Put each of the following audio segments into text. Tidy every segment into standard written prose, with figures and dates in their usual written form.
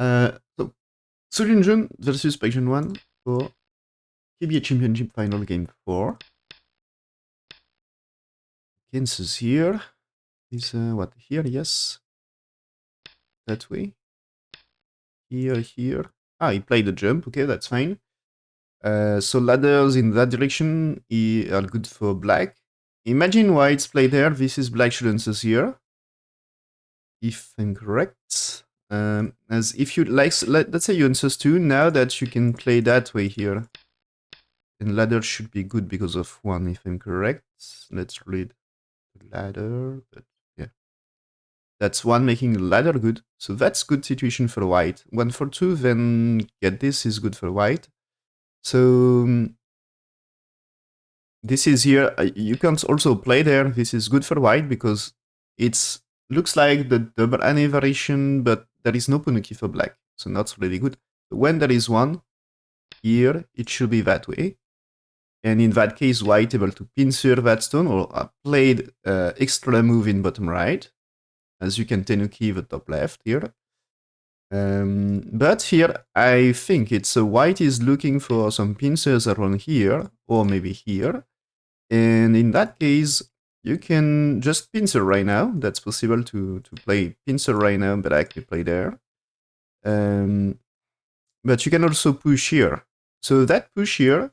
So Hyunjun versus Junghwan for KBA Championship Final Game 4. Kansas here is what? Here, yes. That way. Here. Ah, he played a jump. Okay, that's fine. So ladders in that direction are good for black. Imagine white's play there. This is black should answer here. If I'm correct. As if you like, let's say you answers 2, now that you can play that way here. And ladder should be good because of 1, if I'm correct. Let's read the ladder, but yeah. That's 1 making the ladder good. So that's good situation for white. 1 for 2, then get this is good for white. So this is here. You can't also play there. This is good for white because it's looks like the double any variation, but there is no punukey for black. So not really good. When there is 1 here, it should be that way. And in that case, white able to pincer that stone or played extra move in bottom right. As you can tenuki the top left here. But here, I think it's white is looking for some pincers around here, or maybe here. And in that case, you can just pincer right now. That's possible to play pincer right now, but I can play there. But you can also push here. So that push here,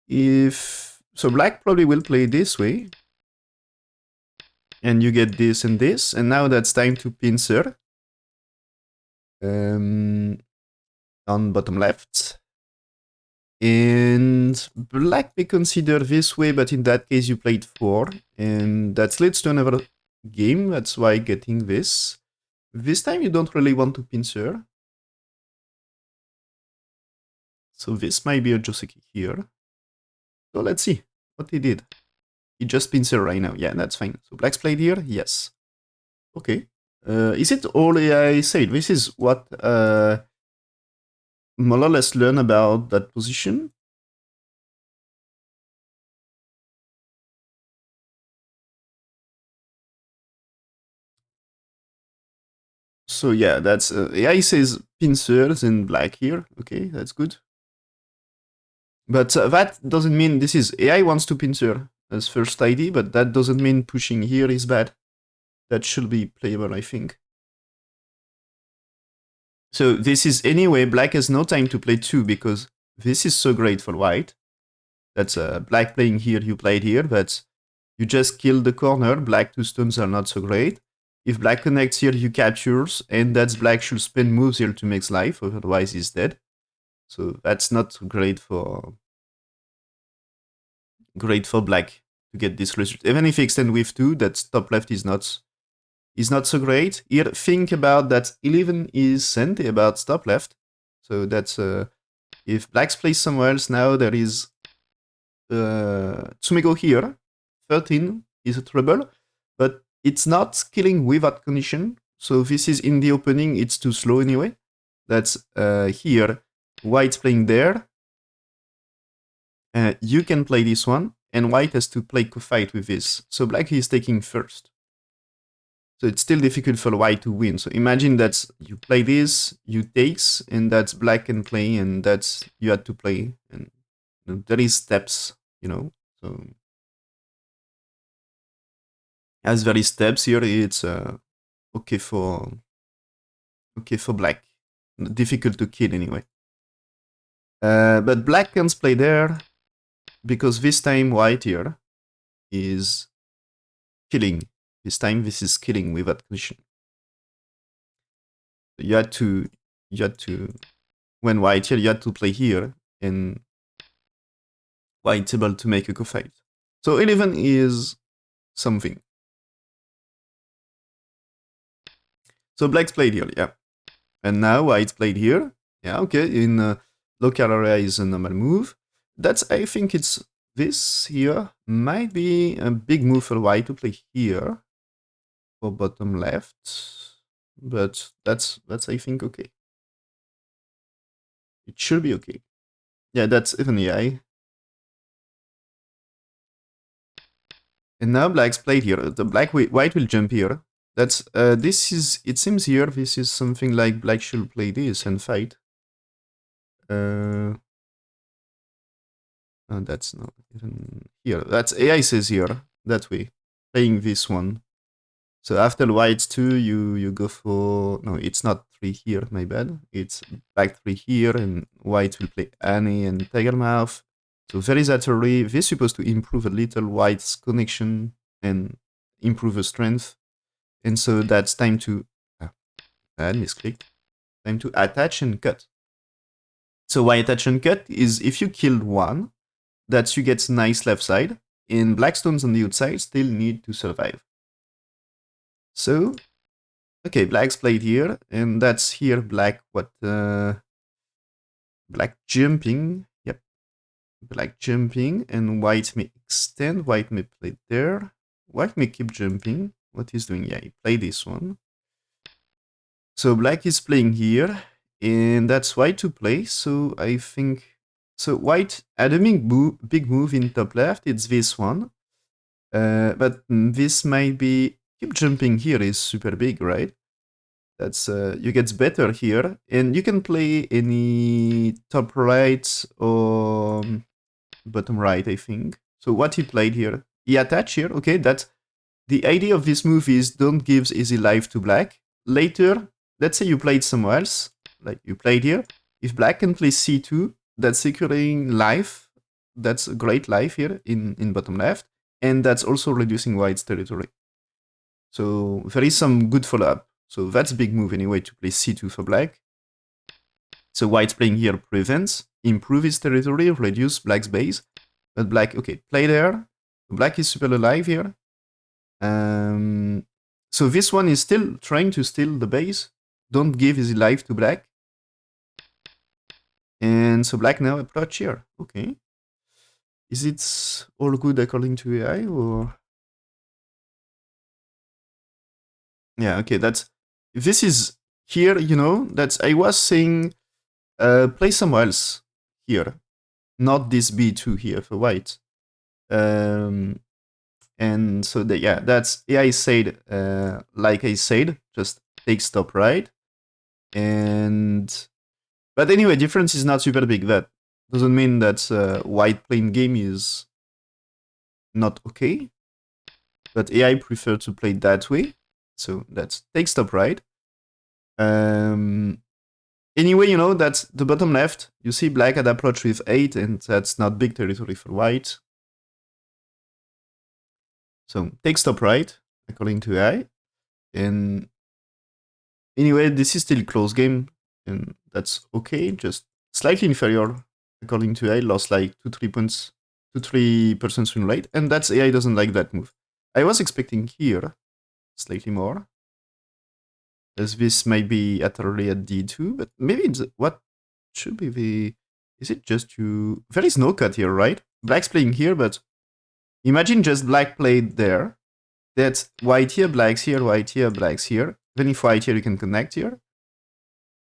so black probably will play this way. And you get this and this. And now that's time to pincer. On bottom left. And black may consider this way, but in that case you played 4. And that leads to another game. That's why getting this. This time you don't really want to pincer. So this might be a Joseki here. So let's see what he did. He just pincer right now. Yeah, that's fine. So black's played here? Yes. Okay. Is it all I said? This is what more or less learn about that position. So yeah, that's AI says pincers in black here. Okay, that's good. But that doesn't mean this is AI wants to pincer as first ID, but that doesn't mean pushing here is bad. That should be playable, I think. So this is anyway, black has no time to play 2 because this is so great for white. That's black playing here, you played here, but you just killed the corner. Black 2 stones are not so great. If black connects here, you captures, and that's black should spend moves here to make life, otherwise he's dead. So that's not great for black to get this result. Even if he extend with 2, that top left is not so great. Here, think about that 11 is sent about top left. So that's if black's plays somewhere else now, there is Tsumego here. 13 is a trouble, but it's not killing without condition. So this is in the opening, it's too slow anyway. That's here. White's playing there. You can play this one, and white has to play co-fight with this. So black is taking first. So it's still difficult for white to win. So imagine that you play this, you takes, and that's black can play, and that's you had to play. And there is steps, So as there is steps here, it's okay for black. Difficult to kill anyway. But black can play there because this time white here is killing. This time this is killing without condition. You had to when white here you had to play here and white's able to make a co-fight. So 11 is something. So black's played here, yeah. And now white's played here. Yeah, okay, in local area is a normal move. That's, I think it's this here. Might be a big move for white to play here. For bottom left. But that's I think, okay. It should be okay. Yeah, that's even AI. And now black's played here. The white will jump here. That's this is, it seems here this is something like black should play this and fight. That's not even here. That's AI says here that way, playing this one. So after white 2, you go for, no, it's not 3 here, my bad. It's black 3 here, and white will play Annie and Tiger Mouth. So very Zatari. This is supposed to improve a little white's connection and improve the strength. And so that's time to, bad misclick, time to attach and cut. So why attach and cut is if you killed one, that you get nice left side, and black stones on the outside still need to survive. So, okay, black's played here, and that's here black, what, black jumping, yep, black jumping, and white may extend, white may play there, white may keep jumping, what he's doing, yeah, he played this one. So black is playing here, and that's white to play, so I think, so white had a big move in top left, it's this one, but this might be, keep jumping here is super big, right? That's you get better here, and you can play any top right or bottom right, I think. So what he played here, he attached here. Okay, that's the idea of this move is don't give easy life to black. Later, let's say you played somewhere else, like you played here. If black can play c2, that's securing life. That's a great life here in bottom left, and that's also reducing white's territory. So there is some good follow-up. So that's a big move anyway to play c2 for black. So white's playing here prevents, improve his territory, reduce black's base. But black, okay, play there. Black is super alive here. So this one is still trying to steal the base. Don't give his life to black. And so black now approach here. Okay. Is it all good according to AI or? Yeah, okay, that's, this is here, you know, that's, I was saying, play somewhere else here, not this b2 here for white. And so yeah, that's AI said, like I said, just take stop right. And but anyway, difference is not super big. That doesn't mean that white playing game is not okay. But AI prefer to play that way. So that's take stop right. Anyway, you know, that's the bottom left. You see black had approach with 8, and that's not big territory for white. So take stop right, according to AI. And anyway, this is still close game, and that's okay. Just slightly inferior, according to AI. Lost like 2-3 points, 2-3% win rate, and that's AI doesn't like that move. I was expecting here slightly more, as this might be at early at d2, but maybe it's what should be the. Is it just to? There is no cut here, right? Black's playing here, but imagine just black played there. That's white here, black's here, white here, black's here. Then if white here, you can connect here.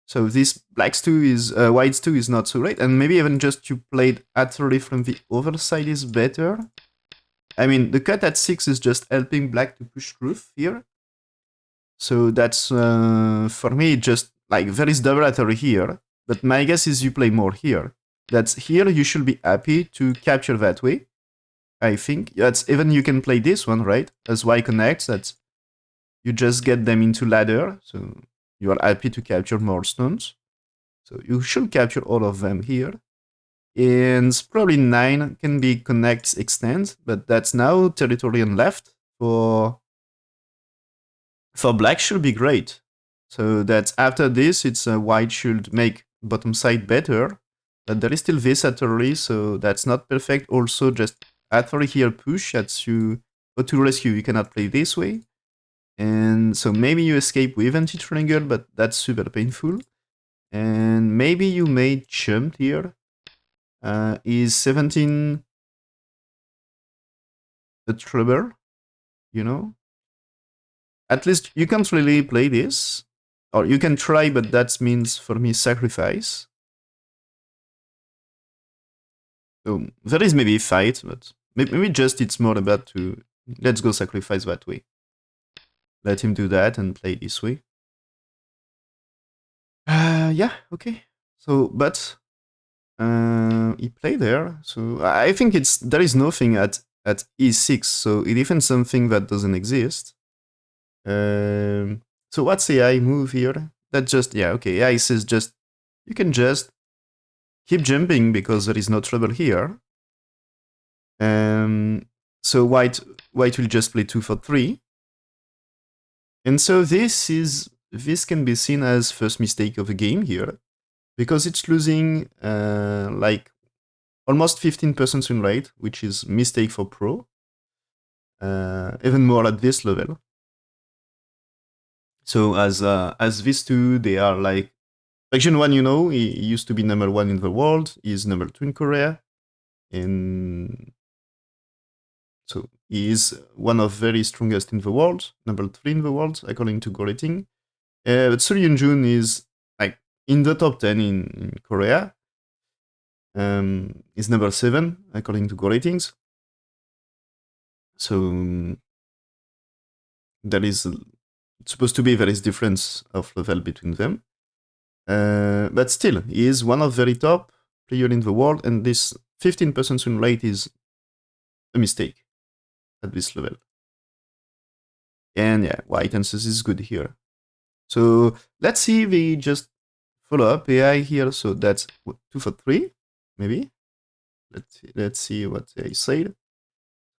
So this black's 2 is, white's 2 is not so great, and maybe even just you played utterly from the other side is better. I mean, the cut at 6 is just helping black to push through here. So that's, for me, just like, there is double utterly here, but my guess is you play more here. That's here, you should be happy to capture that way. I think that's, even you can play this one, right? As Y connects, that's, you just get them into ladder, so you are happy to capture more stones. So you should capture all of them here. And probably 9 can be connects extend, but that's now territory on left. For black should be great. So that's after this, it's white should make bottom side better. But there is still this at early, so that's not perfect. Also, just at early here push, that's you, but to rescue, you cannot play this way. And so maybe you escape with anti-triangle, but that's super painful. And maybe you may jump here. Is 17 a trouble? You know? At least you can't really play this. Or you can try, but that means for me sacrifice. So there is maybe a fight, but maybe just it's more about to, let's go sacrifice that way. let him do that and play this way. Yeah, okay. So, but he played there. So I think there is nothing at e6. So it defends something that doesn't exist. So what's AI move here? That just, yeah, okay. AI says just, you can just keep jumping because there is no trouble here. So white will just play 2 for 3. And so this can be seen as first mistake of the game here, because it's losing like almost 15% win rate, which is mistake for pro, even more at this level. So as these two, they are like Junghwan, you know, he used to be #1 in the world. He's #2 in Korea, and so he is one of very strongest in the world, #3 in the world according to Go rating. But so Hyunjun is like in the top 10 in Korea. Is #7 according to Go ratings. So there is supposed to be there is difference of level between them. But still, he is one of the very top player in the world, and this 15% win rate is a mistake at this level. And yeah, white answers is good here. So let's see if we just follow up AI here. So that's 2 for 3, maybe. Let's see what I said.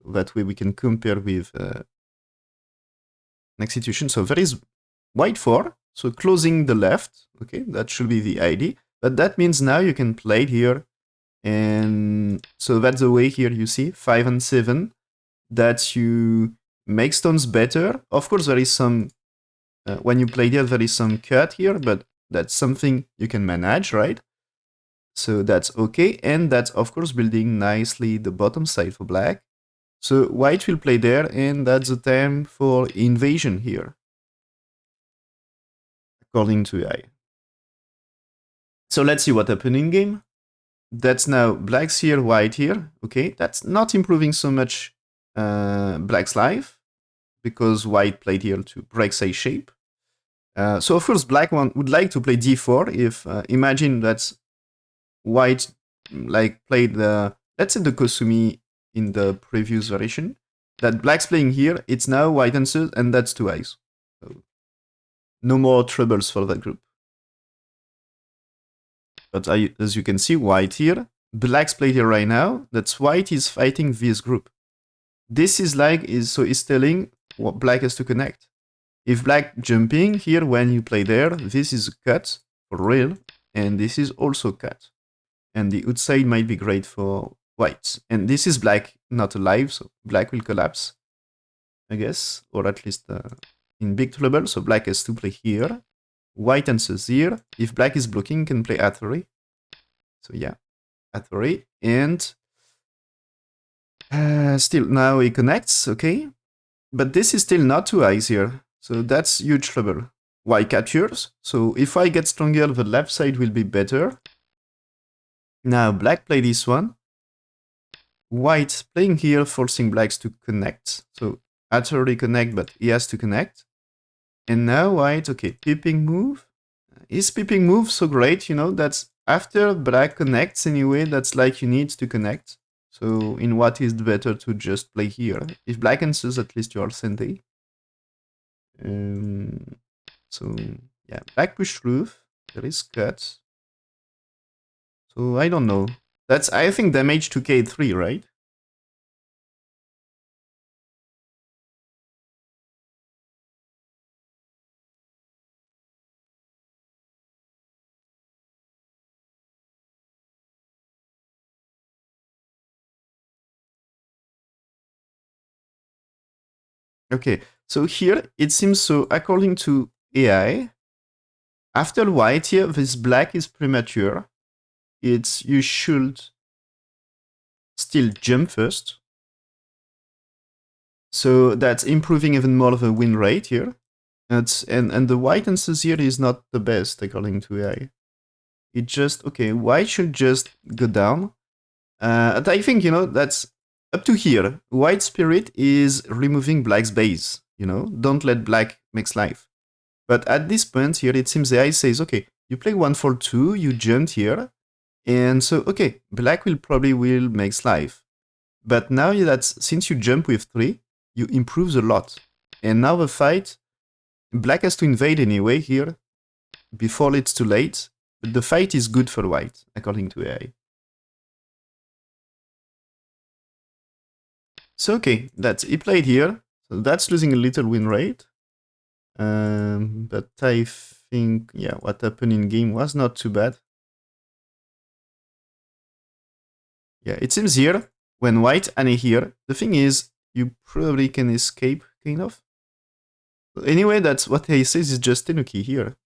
That way we can compare with next situation. So there is white 4. So closing the left. Okay, that should be the ID. But that means now you can play it here. And so that's the way here you see 5 and 7 that you make stones better. Of course, there is some, when you play there, there is some cut here, but that's something you can manage, right? So that's okay. And that's, of course, building nicely the bottom side for black. So white will play there, and that's the time for invasion here, according to AI. So let's see what happened in game. That's now black's here, white here. Okay, that's not improving so much black's life, because white played here to break say shape. So of course black one would like to play d4 if imagine that's white like played the, let's say the Kosumi in the previous variation, that black's playing here, it's now white answers, and that's 2 eyes. So no more troubles for that group. But as you can see, white here, black's played here right now, that's white is fighting this group. This is like, so it's telling what black has to connect. If black jumping here when you play there, this is cut for real, and this is also cut. And the outside might be great for white. And this is black not alive, so black will collapse, I guess, or at least in big trouble. So black has to play here. White answers here. If black is blocking, can play Atari. So yeah, Atari. And still now he connects, okay. But this is still not 2 eyes here. So that's huge trouble. White captures. So if I get stronger, the left side will be better. Now black play this one. White playing here, forcing blacks to connect. So Atari connect, but he has to connect. And now white, okay, peeping move. Is peeping move so great? You know, that's after black connects anyway, that's like you need to connect. So in what is better to just play here? If black answers, at least you are sente. So yeah, back push roof. There is cut. So I don't know. That's, I think, damage to K3, right? Okay, so here it seems so, according to AI, after white here, this black is premature. It's, you should still jump first. So that's improving even more the win rate here. And the white answers here is not the best, according to AI. It just, okay, white should just go down. I think, you know, that's up to here. White spirit is removing black's base. you know, don't let black makes life. But at this point here, it seems the eye says, okay, you play 1-4-2, you jumped here, and so, okay, black will makes life. But now that since you jump with 3, you improve a lot. And now the fight, black has to invade anyway here, before it's too late, but the fight is good for white, according to AI. So okay, he played here, so that's losing a little win rate. But I think, yeah, what happened in game was not too bad. Yeah, it seems here, when white and here, the thing is, you probably can escape, kind of. Anyway, that's what he says is just Tenuki here.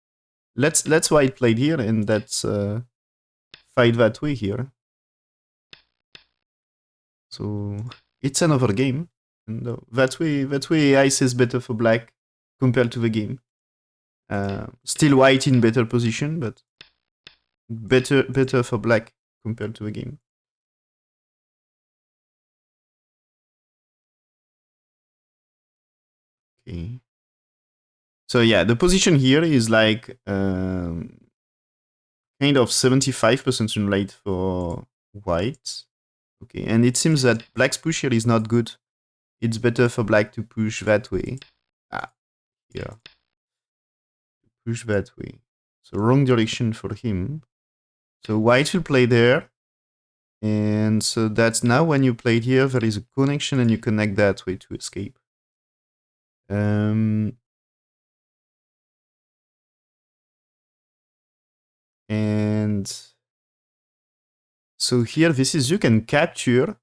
Let's white played here, and that's fight that way here. So it's another game. And that way ice is better for black compared to the game. Still white in better position, but better for black compared to the game. Okay. So yeah, the position here is like kind of 75% win rate for white. Okay, and it seems that black's push here is not good. It's better for black to push that way. Yeah. Push that way. So wrong direction for him. So white will play there. And so that's now when you play here, there is a connection and you connect that way to escape. And so here, this is you can capture.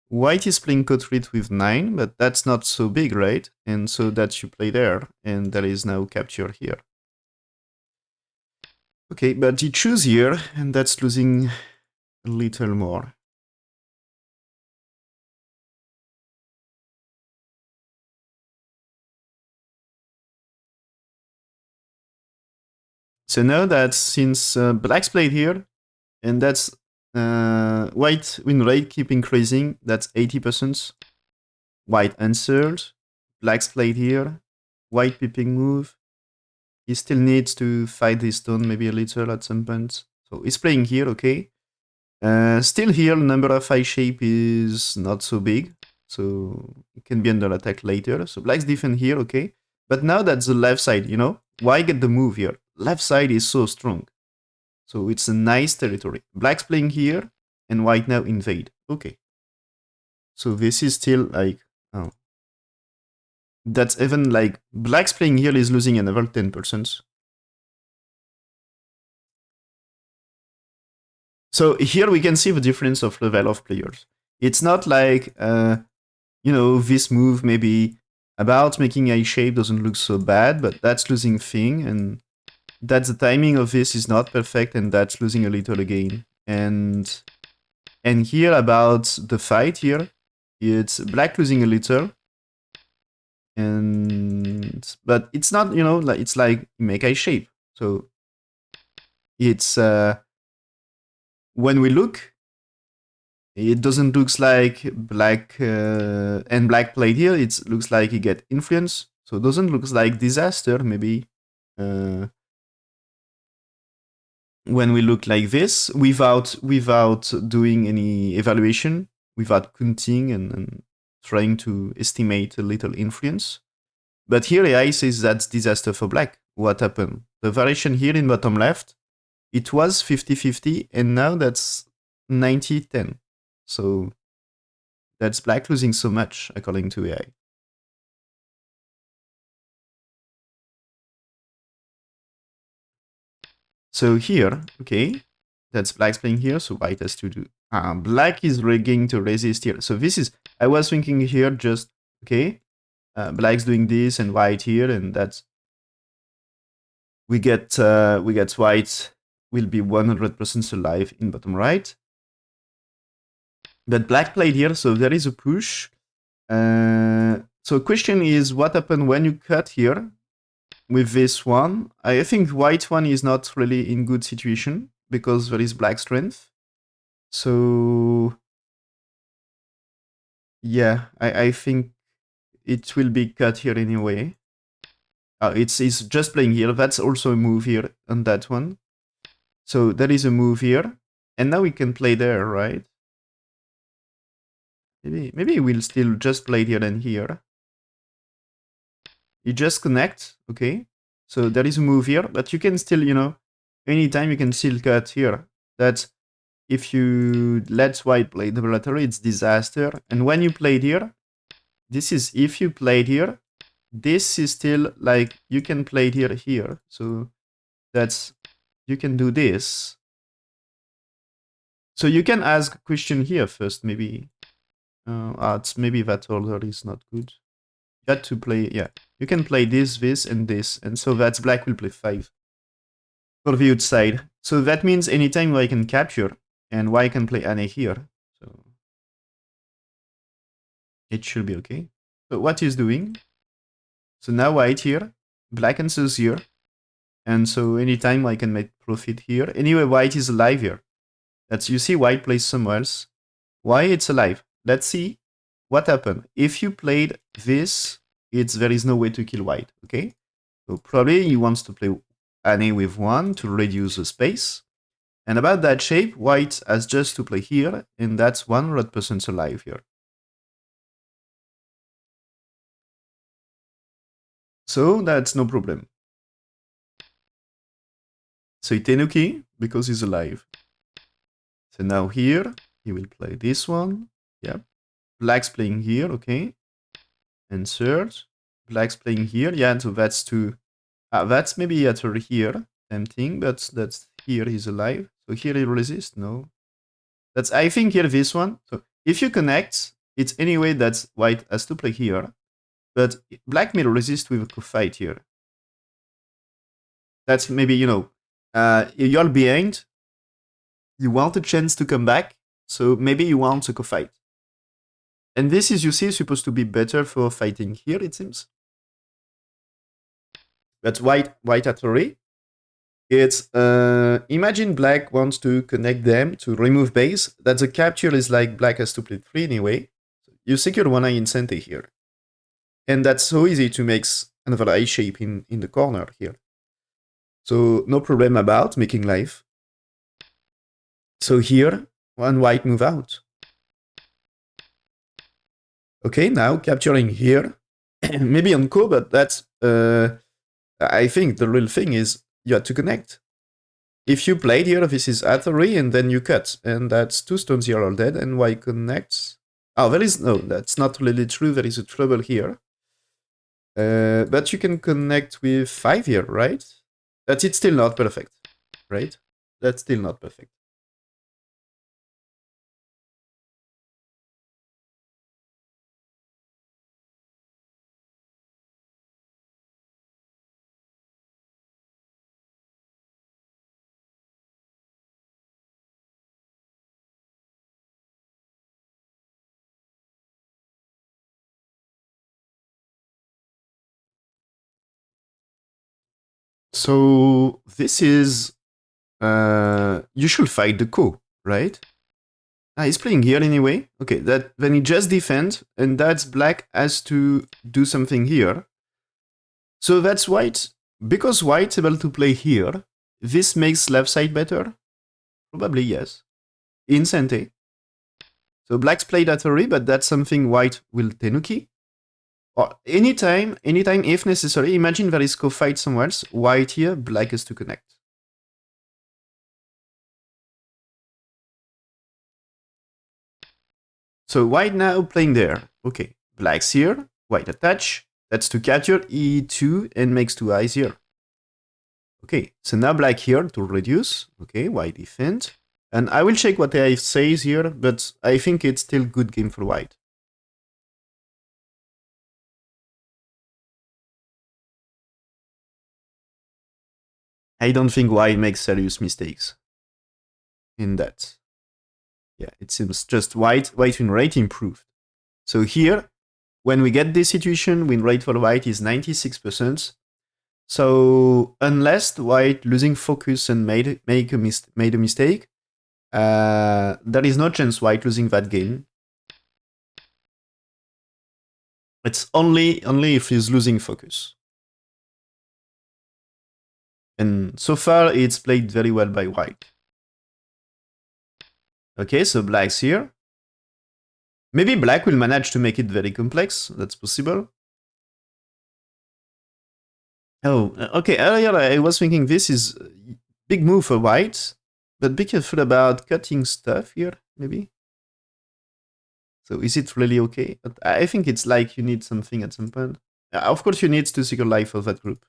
White is playing Cotrit with 9, but that's not so big, right? And so that you play there, and there is now capture here. Okay, but he choose here, and that's losing a little more. So now that since black's played here, and that's white win rate keep increasing, that's 80%. White answered, black's played here, white pipping move. He still needs to fight this stone maybe a little at some point. So he's playing here, okay. Still here, number of eye shape is not so big, so it can be under attack later. So black's defend here, okay. But now that's the left side, you know? Why get the move here? Left side is so strong. So it's a nice territory. Black's playing here, and white now invade. Okay. So this is still like, oh. That's even like, black's playing here is losing another 10%. So here we can see the difference of level of players. It's not like, you know, this move maybe about making eye shape doesn't look so bad, but that's losing thing, and that's the timing of this is not perfect, and that's losing a little again. And here about the fight here, it's black losing a little, and but it's not, you know, like it's like make eye shape. So it's when we look, it doesn't looks like black and black played here. It looks like he get influence. So it doesn't look like disaster maybe. When we look like this without doing any evaluation, without counting and trying to estimate a little influence. But here AI says that's disaster for black. What happened? The variation here in bottom left, it was 50-50, and now that's 90-10. So that's black losing so much, according to AI. So here, okay, that's black's playing here, so white has to do. Black is going to resist here. So this is, I was thinking here just, okay, black's doing this and white here, and that's, we get white will be 100% alive in bottom right. But black played here, so there is a push. So question is, what happened when you cut here with this one? I think white one is not really in good situation because there is black strength. So yeah, I think it will be cut here anyway. It's just playing here. That's also a move here on that one. So that is a move here. And now we can play there, right? Maybe we'll still just play here and here. You just connect, okay? So there is a move here, but you can still, anytime you can still cut here. That's if you let white play double lottery, it's disaster. And when you played here, this is if you played here, this is still like you can play it here. So that's you can do this. So you can ask a question here first, maybe. Maybe that order is not good. You got to play, yeah. You can play this, and this, and so that's black will play 5 for the outside. So that means anytime white can capture, and white can play Anne here. So it should be okay. So what he's doing? So now white here, black answers here, and so anytime white can make profit here. Anyway, white is alive here. That's you see white plays somewhere else. Why it's alive? Let's see what happened. If you played this, there is no way to kill white, okay? So probably he wants to play Anne with 1 to reduce the space. And about that shape, white has just to play here, and that's 100% alive here. So that's no problem. So Itenuki, because he's alive. So now here, he will play this one. Yep. Black's playing here, okay. And third, black's playing here. Yeah, so that's 2. That's maybe at here, tempting, but that's here he's alive. So here he resists, no. That's, I think here this one. So if you connect, it's anyway that's white has to play here. But black may resist with a fight here. That's maybe, you're behind. You want a chance to come back. So maybe you want a co-fight. And this is, you see, supposed to be better for fighting here, it seems. But white at array. It's, imagine black wants to connect them to remove base. That the capture is like black has to play 3 anyway. You secure 1 eye in center here. And that's so easy to make another eye shape in the corner here. So no problem about making life. So here, 1 white move out. Okay, now capturing here. Maybe on co, but that's, I think the real thing is you have to connect. If you played here, this is Atari, and then you cut. And that's 2 stones here are dead, and white connects. Oh, no, that's not really true. There is a trouble here. But you can connect with 5 here, right? But it's still not perfect, right? That's still not perfect. So this is, you should fight the co, right? He's playing here anyway. Okay, then he just defend, and that's black has to do something here. So that's white. Because white's able to play here, this makes left side better? Probably yes. In Sente. So black's played Atari, but that's something white will Tenuki. Or anytime, if necessary, imagine there is co-fight somewhere else, white here, black is to connect. So white now playing there. Okay, black's here, white attach. That's to capture E2 and makes 2 eyes here. Okay, so now black here to reduce. Okay, white defend. And I will check what I says here, but I think it's still good game for white. I don't think white makes serious mistakes in that. Yeah, it seems just white win rate improved. So here, when we get this situation, win rate for white is 96%. So unless the white losing focus and made a mistake, there is no chance white losing that game. It's only if he's losing focus. And so far, it's played very well by white. Okay, so black's here. Maybe black will manage to make it very complex. That's possible. Oh, okay. Earlier, I was thinking this is a big move for white, but be careful about cutting stuff here, maybe. So is it really okay? But I think it's like you need something at some point. Of course, you need to secure life of that group.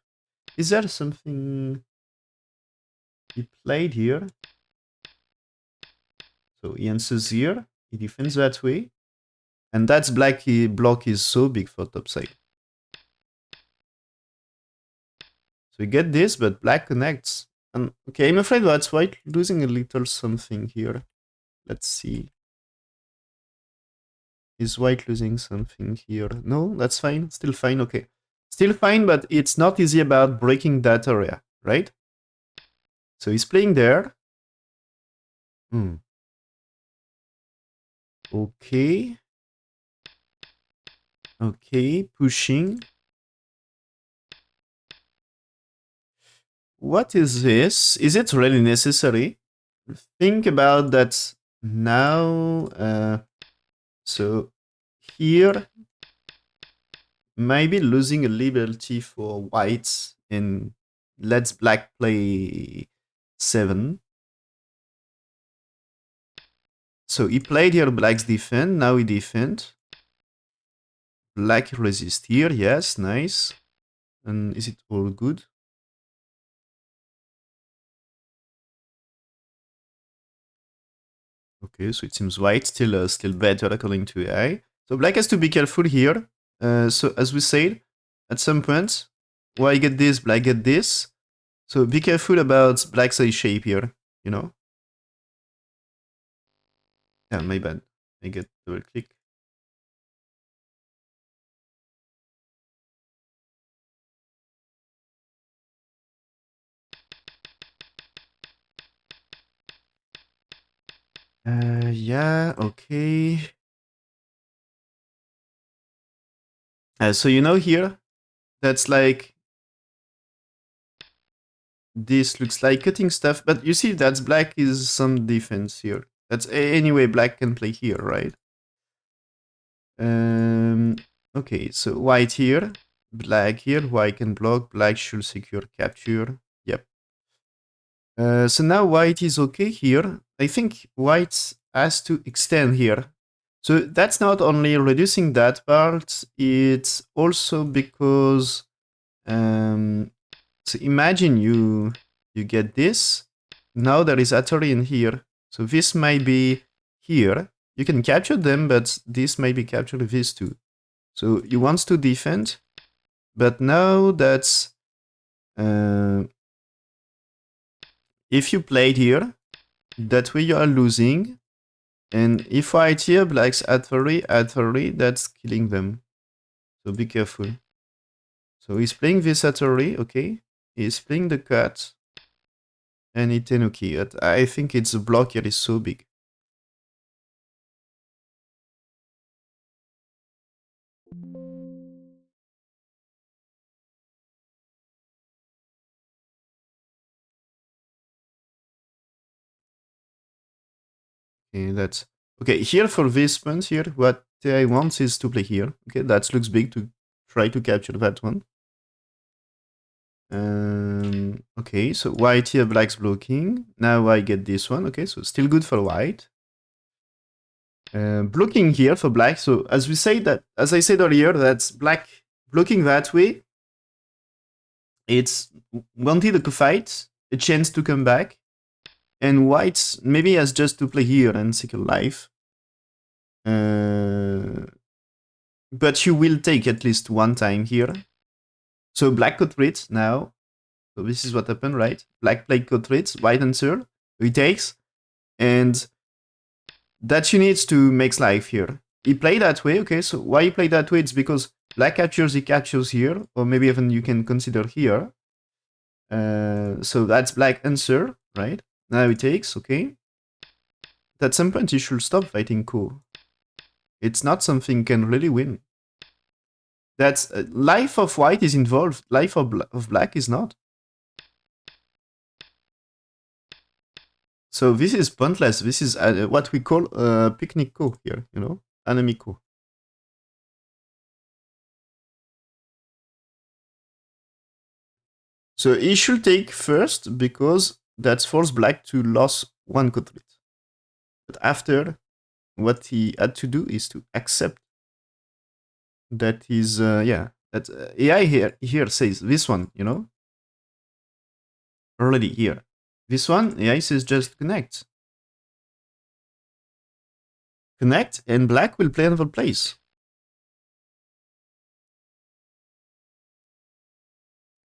Is there something he played here? So he answers here. He defends that way. And that's black block is so big for topside. So we get this, but black connects. And okay, I'm afraid that's white losing a little something here. Let's see. Is white losing something here? No, that's fine. Still fine. Okay. Still fine, but it's not easy about breaking that area, right? So he's playing there. Okay. Okay, pushing. What is this? Is it really necessary? Think about that now. So here, maybe losing a liberty for whites and let's black play 7. So he played here black's defend, now he defend. Black resist here, yes, nice. And is it all good? Okay, so it seems white still better according to AI. So black has to be careful here. So as we said, at some point, white get this, black get this. So be careful about black's eye shape here, you know? Yeah, my bad. I get double click. Yeah, okay. So you know here, that's like, this looks like cutting stuff, but you see that's black is some defense here. That's anyway, black can play here, right? Okay, so white here, black here, white can block, black should secure capture. Yep. So now white is okay here. I think white has to extend here. So that's not only reducing that part, it's also because so imagine you get this. Now there is Atari in here. So this might be here. You can capture them, but this may be captured these two. So you want to defend, but now that's if you played here, that way you are losing. And if white here, black's Atari, that's killing them. So be careful. So he's playing this Atari, okay? He's playing the cut. And Itenuki. I think its block here is so big. Okay, that's okay. Here for this point here, what I want is to play here. Okay, that looks big to try to capture that one. Okay, so white here, black's blocking. Now I get this one. Okay, so still good for white. Blocking here for black. So as we say that, as I said earlier, that's black blocking that way. It's wanted to fight, a chance to come back, and white maybe has just to play here and secure life. But you will take at least one time here. So black could read now. So this is what happened, right? Black played could read, white answer, he takes, and that you need to make life here. He played that way, okay, so why he played that way? It's because black captures, he captures here, or maybe even you can consider here. So that's black answer, right? Now he takes, okay. At some point, you should stop fighting cool. It's not something you can really win. That's life of white is involved. Life of black is not. So this is pointless. This is what we call picnic ko here, you know, anamiko. So he should take first because that's force black to lose one quadrille. But after, what he had to do is to accept that is that AI here says this one, you know, already here. This one AI says just connect, and black will play another place.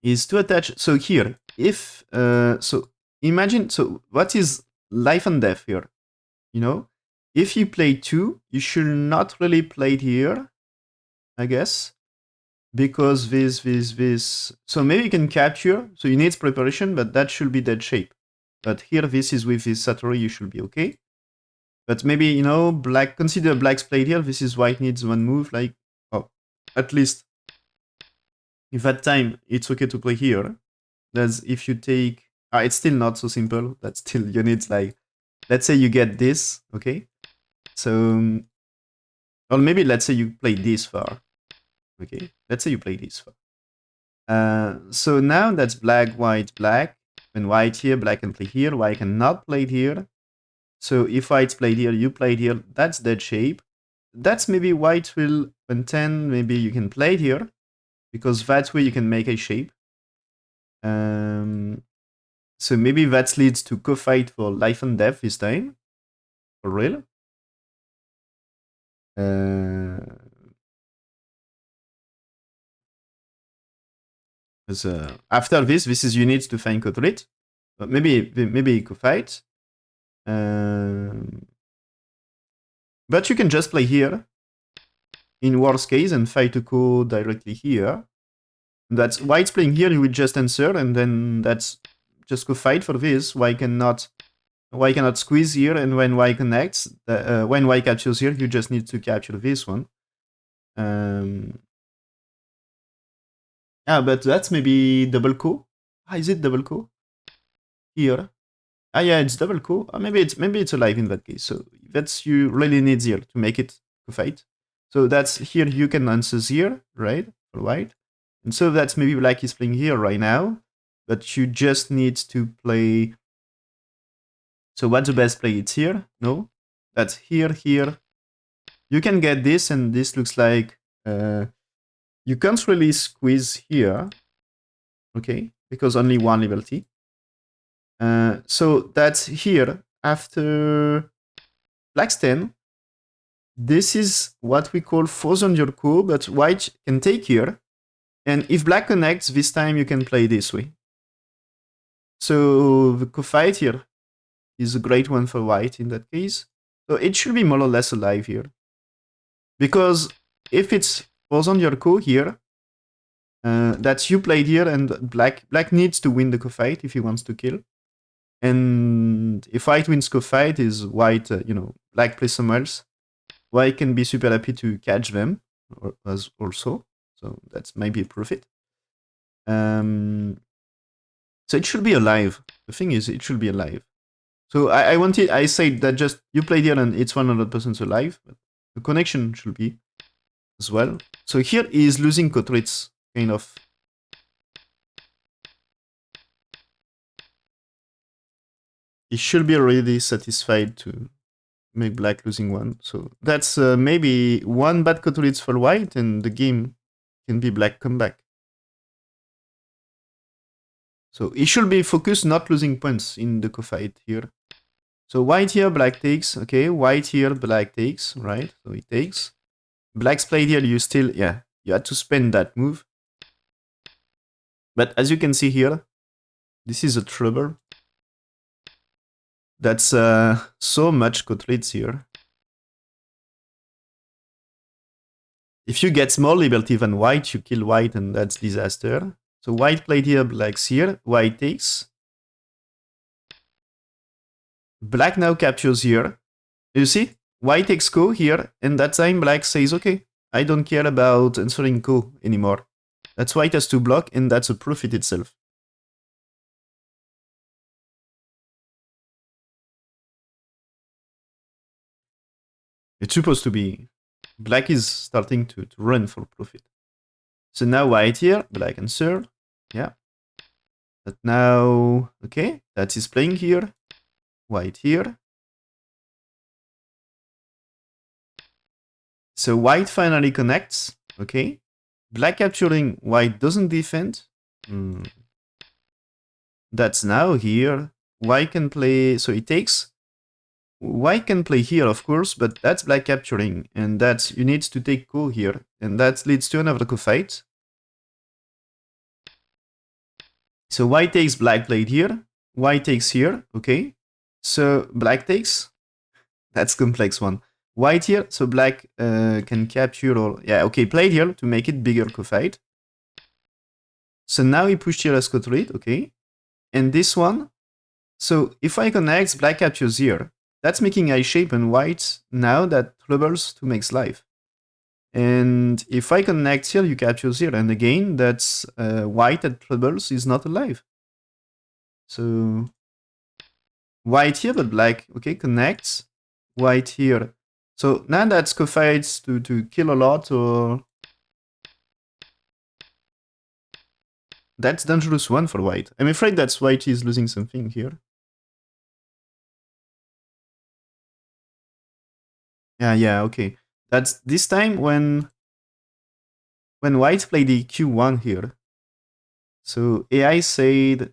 Is to attach. So here, if so, imagine. So what is life and death here? You know, if you play 2, you should not really play it here, I guess, because this. So maybe you can capture. So you need preparation, but that should be dead shape. But here, this is with this Satori, you should be okay. But maybe, you know, black, consider black's played here. This is white needs one move, like, oh, at least if at time it's okay to play here. That's if you take, it's still not so simple. That's still, you need like, let's say you get this, okay? So, or maybe let's say you play this far, okay? Let's say you play this far. So now that's black, white, black. When white here, black can play here. White cannot play it here. So if white's played here, you played here. That's dead shape. That's maybe white will, when 10, maybe you can play it here. Because that way you can make a shape. So maybe that leads to co-fight for life and death this time. For real. After this is you need to find Kotrit. But maybe co-fight. But you can just play here. In worst case, and fight to go directly here. That's white's playing here, you will just answer, and then that's just go fight for this. White cannot squeeze here, and when white connects, when white captures here, you just need to capture this one. But that's maybe double co. Is it double co? Here. Yeah, it's double co. Maybe it's alive in that case. So that's you really need here to make it to fight. So that's here you can answer here, right? For white. And so that's maybe black is playing here right now. But you just need to play. So what's the best play? It's here? No? That's here, here. You can get this, and this looks like you can't really squeeze here. Okay? Because only one liberty. So that's here. After black's 10, this is what we call force on your coup, but white can take here. And if black connects, this time you can play this way. So the co-fight here is a great one for white in that case. So it should be more or less alive here. Because if it's force on your coup here, that's you played here, and black needs to win the co-fight if he wants to kill. And if white wins co-fight, is white, black plays somewhere else. White can be super happy to catch them as also. So that's maybe a profit. So it should be alive. The thing is, it should be alive. So I said that just you played here and it's 100% alive. But the connection should be as well. So here he is losing Kotrits, kind of. He should be already satisfied to make black losing one. So that's maybe one bad Kotrits for white, and the game can be black comeback. So he should be focused not losing points in the co-fight here. So white here, black takes. Okay, white here, black takes, right? So he takes. Black's played here, you still, you had to spend that move. But as you can see here, this is a trouble. That's so much Kotrits here. If you get small liberty than white, you kill white, and that's disaster. So white played here, black's here, white takes. Black now captures here. You see? White takes go here, and that time black says, okay, I don't care about answering ko anymore. That's white has to block, and that's a profit itself. It's supposed to be. Black is starting to run for profit. So now white here, black answer. Yeah. But now, okay, that is playing here. White here. So white finally connects. Okay. Black capturing, white doesn't defend. That's now here. White can play, so it takes. White can play here, of course, but that's black capturing, and that's you need to take ko here, and that leads to another ko fight. So white takes, black played here. White takes here, okay. So black takes. That's complex one. White here, so black can capture or yeah, okay, played here to make it bigger ko fight. So now he pushed here as ko trade, okay. And this one, so if I connect, black captures here. That's making eye shape and white now that troubles to make life. And if I connect here, you capture here. And again, that's white that troubles is not alive. So white here, but black, okay, connects. White here. So now that's co-fights to kill a lot or... That's dangerous one for white. I'm afraid that's white is losing something here. Yeah, okay. That's this time when white played the Q1 here. So AI said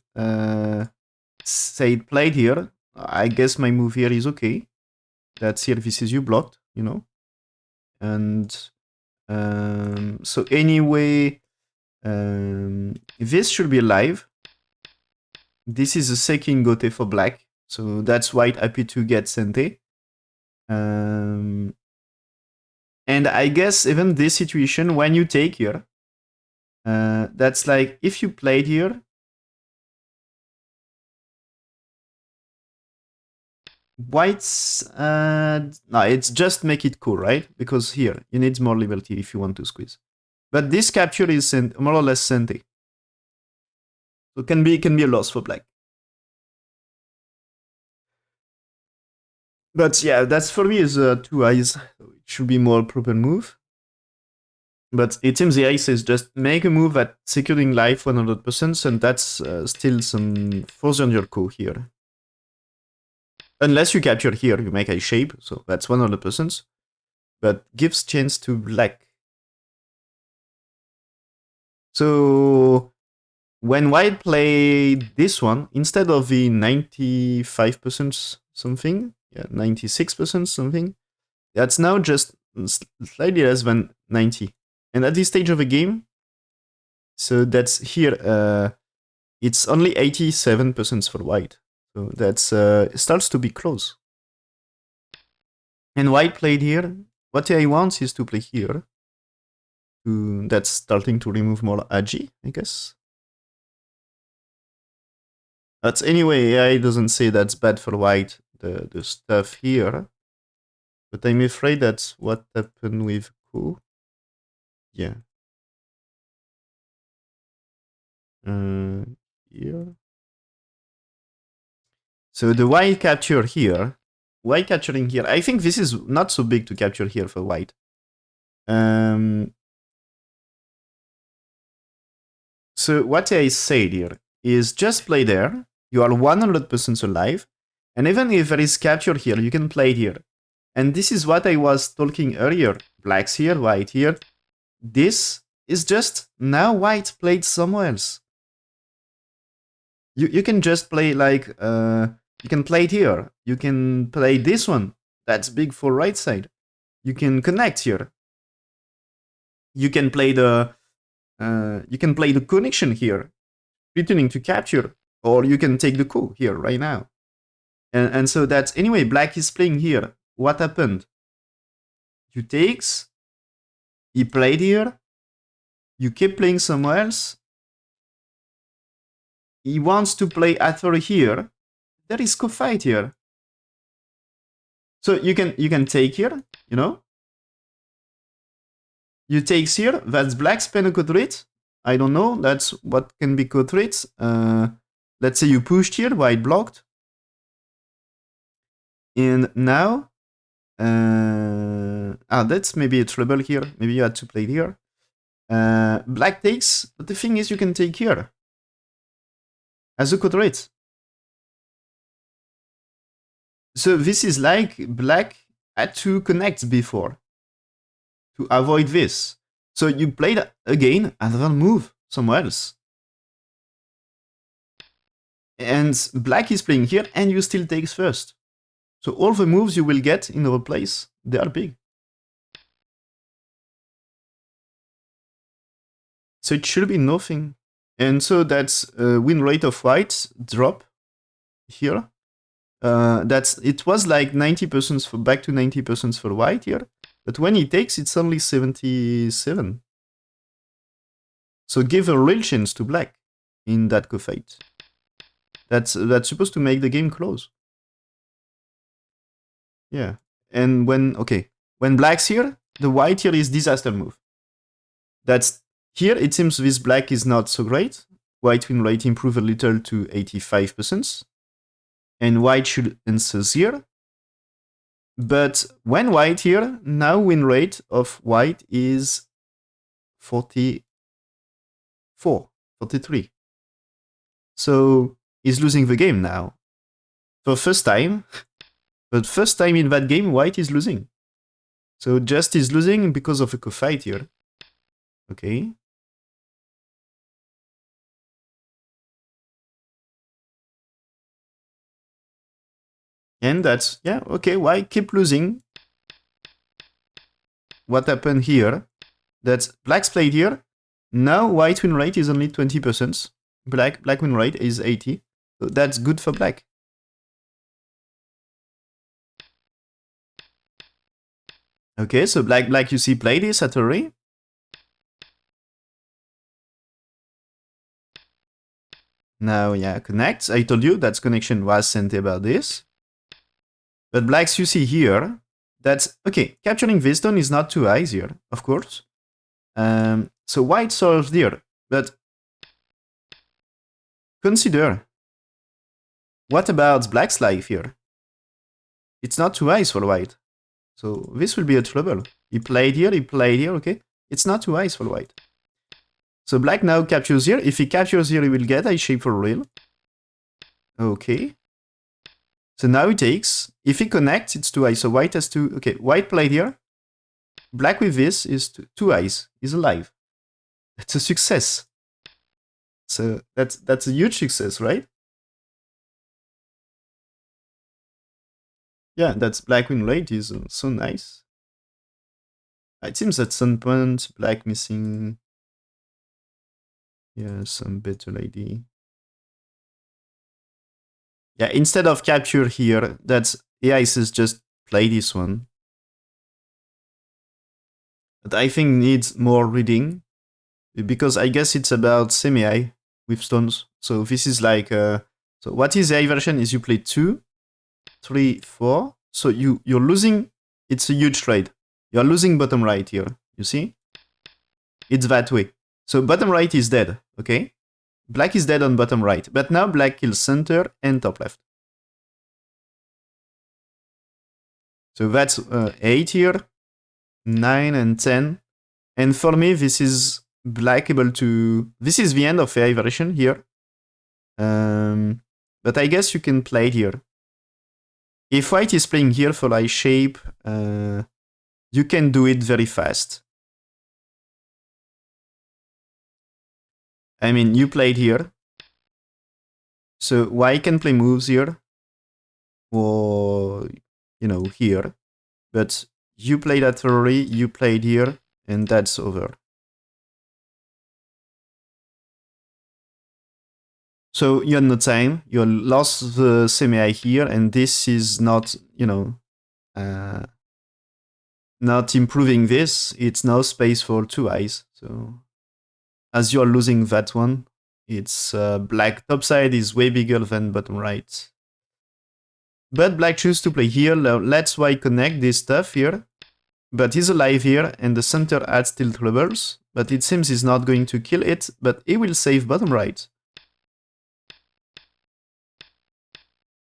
played here. I guess my move here is okay. That's here. This is you blocked, you know. And so anyway, this should be alive. This is a second gote for black. So that's white happy to get Sente. And I guess even this situation, when you take here, that's like if you played here, white's no, it's just make it cool, right? Because here you need more liberty if you want to squeeze. But this capture is more or less Sente. So can be a loss for black. But yeah, that's for me is 2 eyes. So it should be more proper move. But it seems the ace is just make a move at securing life 100%, and that's still some further on your co here. Unless you capture here, you make a shape, so that's 100%. But gives chance to black. So when white played this one, instead of the 95% something, yeah, 96% something, that's now just slightly less than 90. And at this stage of the game, so that's here, it's only 87% for white. So that's it starts to be close. And white played here. What I want is to play here. That's starting to remove more agi, I guess. But anyway, AI doesn't say that's bad for white, the stuff here. But I'm afraid that's what happened with Ko. Yeah. Here. So the white capture here. White capturing here. I think this is not so big to capture here for white. So what I said here is just play there. You are 100% alive. And even if there is capture here, you can play here. And this is what I was talking earlier. Black's here, white here. This is just now white played somewhere else. You can just play like, you can play it here. You can play this one. That's big for right side. You can connect here. You can play the connection here, returning to capture, or you can take the ko here right now. And so that's anyway. Black is playing here. What happened? You takes. He played here. You keep playing somewhere else. He wants to play after here. There is ko fight here. So you can take here, you know. You take here, that's black's pen a quadrate. I don't know, that's what can be quadrates. Let's say you pushed here, white blocked. And now, that's maybe a trouble here. Maybe you had to play here. Black takes, but the thing is you can take here as a quadrate. So this is like black had to connect before to avoid this. So you played again another move somewhere else. And black is playing here and you still takes first. So all the moves you will get in our place, they are big. So it should be nothing. And so that's win rate of white drop here. It was like 90% for back to 90% for white here. But when he takes, it's only 77. So give a real chance to black in that co-fight. That's supposed to make the game close. Yeah. And when black's here, the white here is disaster move. That's here, it seems this black is not so great. White win rate improve a little to 85%. And white should answer here. But when white here, now win rate of white is 44, 43. So he's losing the game now. For first time. But first time in that game, white is losing. So just is losing because of a co-fight here. Okay. And that's, yeah, okay, white keep losing. What happened here? That's black's played here. Now white win rate is only 20%. Black win rate is 80. So that's good for black. Okay, so black you see play this at array. Now, yeah, connect. I told you that connection was sent about this. But blacks you see here, that's, okay, capturing this stone is not too high here, of course. So white solves here, but consider, what about black's life here? It's not too high for white. So this will be a trouble. He played here, okay? It's not too high for white. So black now captures here. If he captures here, he will get a shape for real. Okay. So now he takes. If he connects, it's too high. So white has to, okay, white played here. Black with this is two eyes. He's alive. That's a success. So that's a huge success, right? Yeah, that's black win rate is so nice. It seems at some point black missing. Yeah, some better lady. Yeah, instead of capture here, that's AI says just play this one. But I think needs more reading because I guess it's about semi-AI with stones. So this is like so what is the AI version is you play 2, 3, 4. So you're losing. It's a huge trade. You're losing bottom right here. You see? It's that way. So bottom right is dead. Okay. Black is dead on bottom right. But now black kills center and top left. So that's 8 here, 9 and 10. And for me, this is black able to... This is the end of AI version here. But I guess you can play here. If white is playing here for like shape, you can do it very fast. I mean, you played here. So white can play moves here. Or, you know, here. But you played at Ferrari, you played here, and that's over. So you had no time, you lost the semi-AI here, and this is not, you know, not improving this. It's now space for 2 eyes. So as you're losing that one, it's black top side is way bigger than bottom right. But black choose to play here. Let's white connect this stuff here. but he's alive here, and the center adds still troubles. But it seems he's not going to kill it, but he will save bottom right.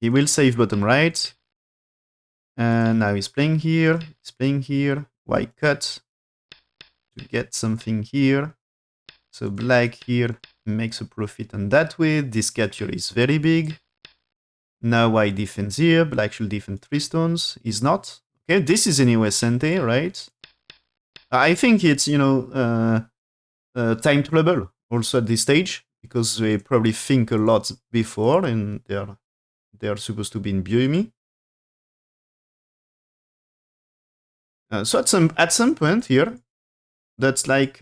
He will save bottom right. And now he's playing here. He's playing here. White cut to get something here. So black here makes a profit on that way. This capture is very big. Now white defends here. Black should defend 3 stones. He's not. Okay, this is anyway Sente, right? I think it's, you know, time trouble also at this stage, because they probably think a lot before and they're supposed to be in Bioemi. So at some point here, that's like,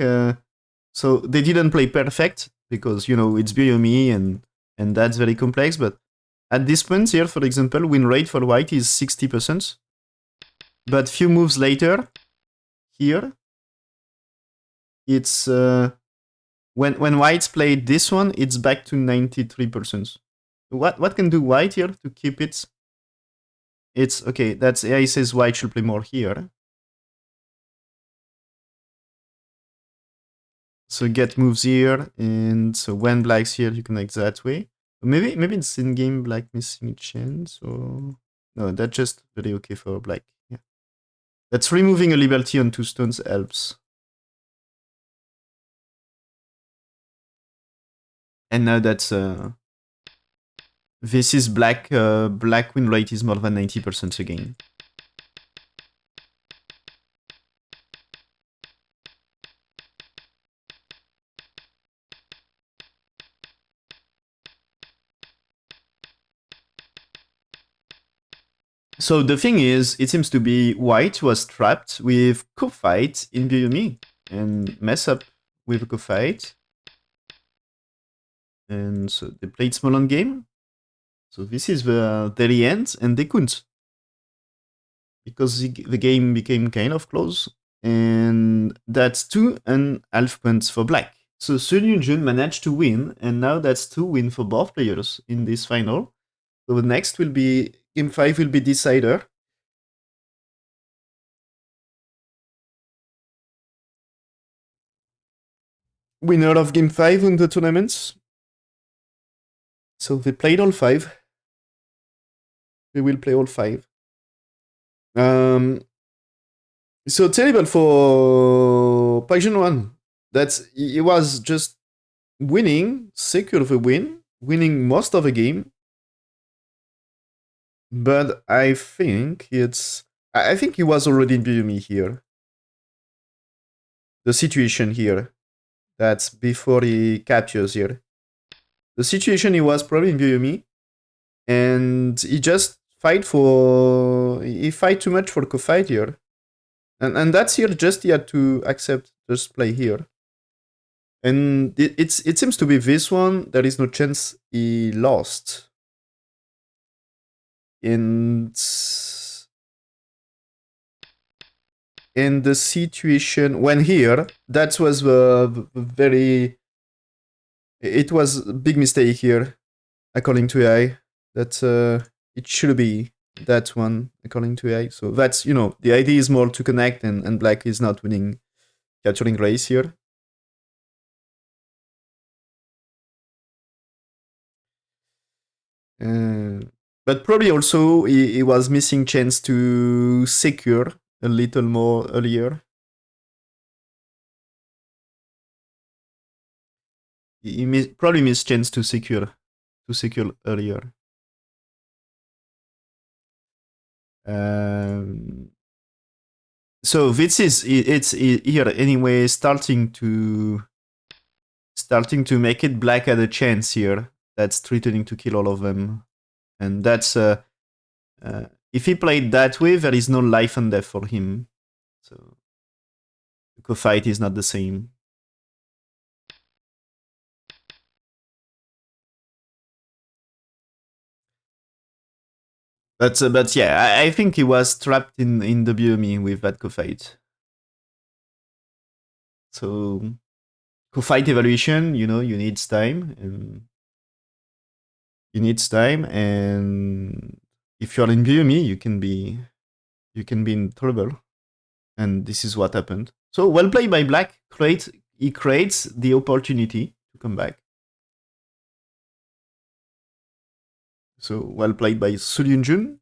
so they didn't play perfect because, you know, it's Bioemi and that's very complex. But at this point here, for example, win rate for white is 60%. But few moves later, here, it's when whites played this one, it's back to 93%. What can do white here to keep it? It's okay. That's AI says white should play more here. So get moves here, and so when black's here, you connect that way. Maybe it's in game black missing a chance, or no, that's just very okay for black. Yeah, that's removing a liberty on 2 stones helps. And now that's this is black. Black win rate is more than 90% again. So the thing is, it seems to be white was trapped with co-fight in Bioemi and mess up with a co-fight. And so they played small on game. So this is the very end, and they couldn't. Because the game became kind of close. And that's 2.5 points for black. So Hyunjun managed to win, and now that's 2 wins for both players in this final. So the next will be, game 5 will be decider. Winner of game 5 in the tournaments. So they played all 5. They will play all 5. So terrible for Park Junghwan. That's he was just winning, secure the win, winning most of the game. But I think he was already in Bioemi here. The situation here. That's before he captures here. The situation he was probably in Bioemi, and he just he fight too much for co-fight here. And that's here just he had to accept, just play here. And it seems to be this one, there is no chance he lost. And in the situation when here, that was the very, it was a big mistake here, according to AI. That it should be that one, according to AI. So that's, you know, the idea is more to connect, and black is not winning, capturing race here. But probably also he was missing chance to secure a little more earlier. Probably missed chance to secure earlier. So this is it's here anyway, starting to make it black had a chance here. That's threatening to kill all of them, and that's if he played that way, there is no life and death for him. So the co-fight is not the same. But yeah, I think he was trapped in the Bioemi with that co-fight. So co-fight evaluation, you know, you need time, and if you're in Bioemi, you can be in trouble. And this is what happened. So well played by black. He creates the opportunity to come back. So well played by Hyunjun.